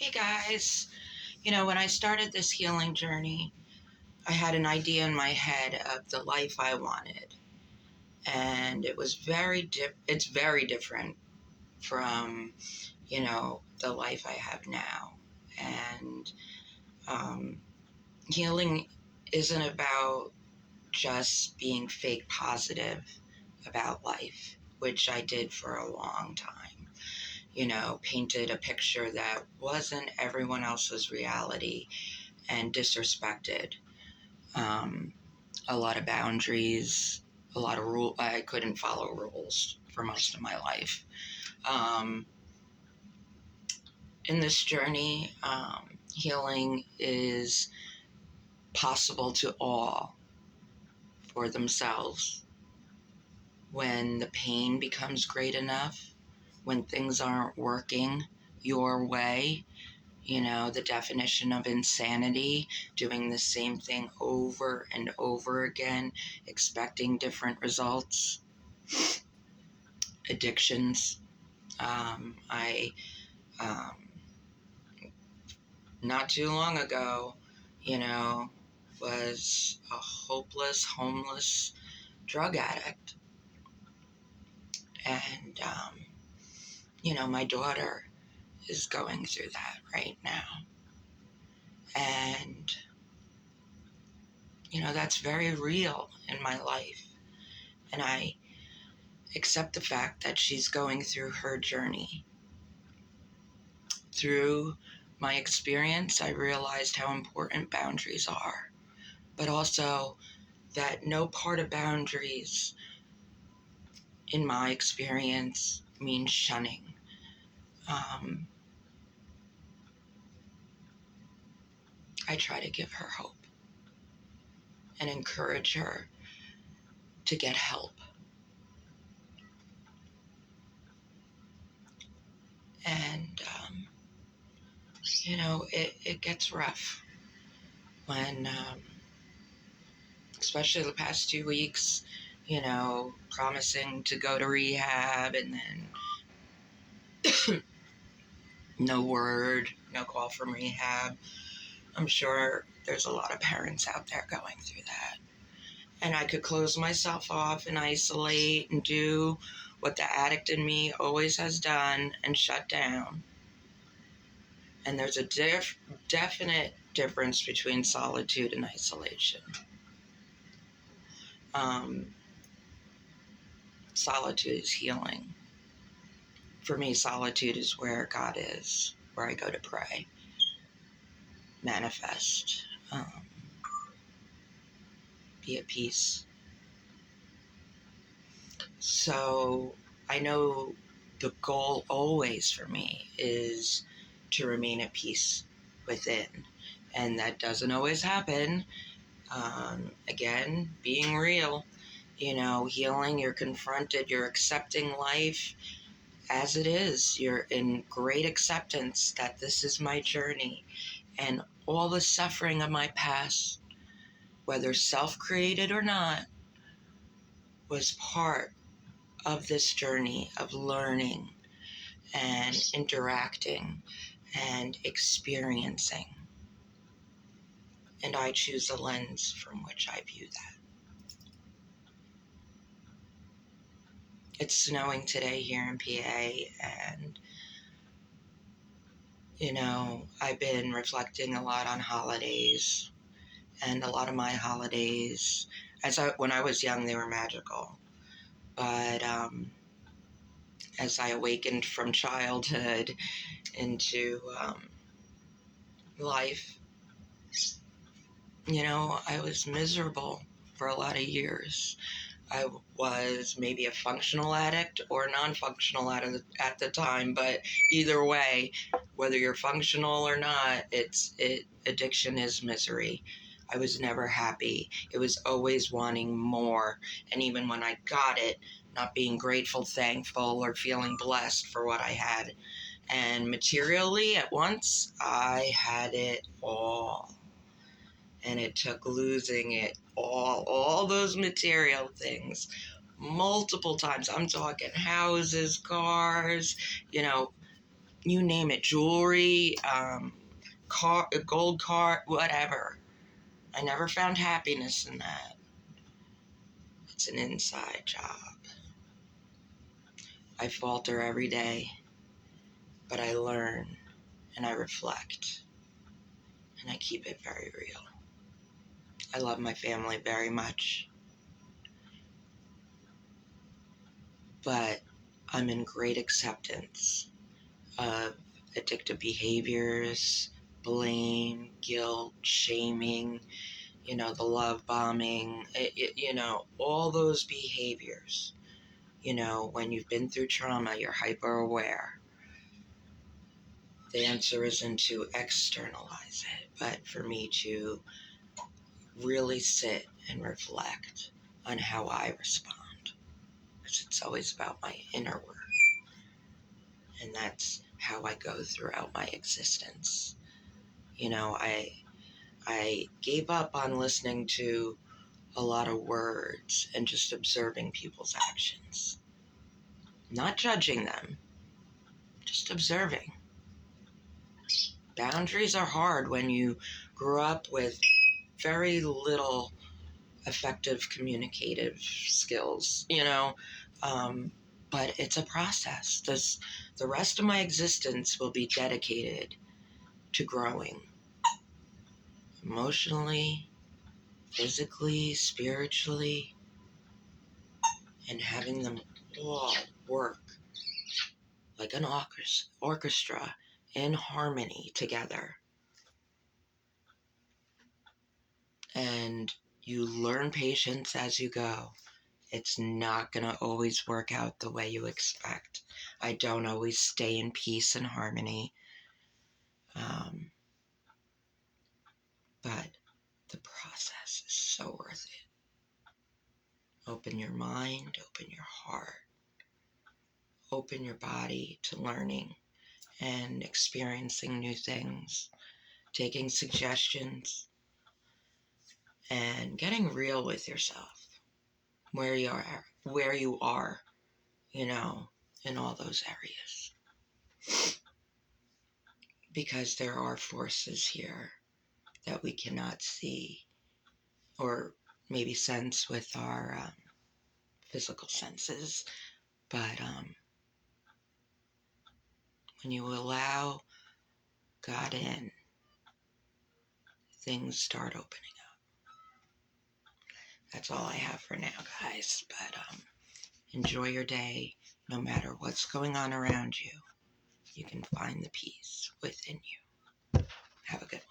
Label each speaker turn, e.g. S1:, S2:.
S1: Hey guys, when I started this healing journey, I had an idea in my head of the life I wanted, and it's very different from, the life I have now. And um, healing isn't about just being fake positive about life, which I did for a long time. Painted a picture that wasn't everyone else's reality and disrespected um, a lot of boundaries, a lot of rule. I couldn't follow rules for most of my life. Um, in this journey, healing is possible to all for themselves when the pain becomes great enough, when things aren't working your way. The definition of insanity, doing the same thing over and over again, expecting different results. Addictions. I, not too long ago, you know, was a hopeless, homeless drug addict. And, my daughter is going through that right now. And, that's very real in my life. And I accept the fact that she's going through her journey. Through my experience, I realized how important boundaries are, but also that no part of boundaries, in my experience, means shunning. I try to give her hope and encourage her to get help. And, it gets rough when, especially the past 2 weeks, promising to go to rehab and then no word, no call from rehab. I'm sure there's a lot of parents out there going through that. And I could close myself off and isolate and do what the addict in me always has done and shut down. And there's a definite difference between solitude and isolation. Solitude is healing. For me, solitude is where God is, where I go to pray, manifest, be at peace. So I know the goal always for me is to remain at peace within. And that doesn't always happen. Again, being real, healing, you're confronted, you're accepting life as it is. You're in great acceptance that this is my journey. And all the suffering of my past, whether self-created or not, was part of this journey of learning and interacting and experiencing. And I choose the lens from which I view that. It's snowing today here in PA, and, I've been reflecting a lot on holidays, and a lot of my holidays, when I was young, they were magical. But as I awakened from childhood into life, I was miserable for a lot of years. I was maybe a functional addict or a non-functional addict at the time, but either way, whether you're functional or not, addiction is misery. I was never happy. It was always wanting more. And even when I got it, not being grateful, thankful, or feeling blessed for what I had. And materially, at once, I had it all. And it took losing it all those material things, multiple times. I'm talking houses, cars, you name it, jewelry, gold car, whatever. I never found happiness in that. It's an inside job. I falter every day, but I learn and I reflect and I keep it very real. I love my family very much, but I'm in great acceptance of addictive behaviors, blame, guilt, shaming, the love bombing, all those behaviors. When you've been through trauma, you're hyper aware. The answer isn't to externalize it, but for me to really sit and reflect on how I respond. Because it's always about my inner work. And that's how I go throughout my existence. I gave up on listening to a lot of words and just observing people's actions. Not judging them, just observing. Boundaries are hard when you grew up with very little effective communicative skills, but it's a process. The rest of my existence will be dedicated to growing emotionally, physically, spiritually, and having them all work like an orchestra in harmony together. And you learn patience as you go. It's not going to always work out the way you expect. I don't always stay in peace and harmony. But the process is so worth it. Open your mind, open your heart, open your body to learning and experiencing new things, taking suggestions, and getting real with yourself, where you are, in all those areas. Because there are forces here that we cannot see or maybe sense with our physical senses. But when you allow God in, things start opening up. That's all I have for now, guys. But enjoy your day. No matter what's going on around you, you can find the peace within you. Have a good one.